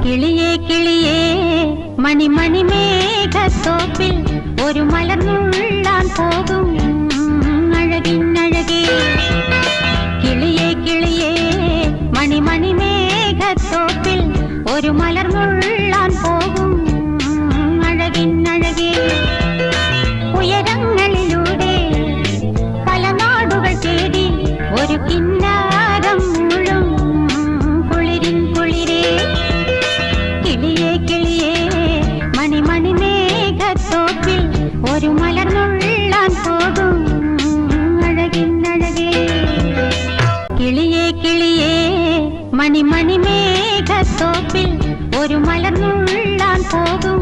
കിളിയേ കിളിയേ മണിമണി മേഘത്തോപ്പിൽ ഒരു മലർന്നുള്ളാൻ പോകും അഴകിനഴകേ. കിളിയേ കിളിയേ മണിമണി മേഘത്തോപ്പിൽ ഒരു മലർന്നുള്ളാൻ പോകും അഴകിനഴകേ. ഉയരങ്ങളിലൂടെ പല നാടുകൾ തേടി ഒരു കിന്നാരം മുഴും കുളിരിൻ കുളിരേ. കിളിയേ കിളിയേ മണിമണി മേഘത്തോപ്പിൽ ഒരു മലർന്നുള്ളാൻ പോകും അഴകിനഴകേ. കിളിയേ കിളിയേ മണിമണി മേഘത്തോപ്പിൽ ഒരു മലർന്നുള്ളാൻ പോകും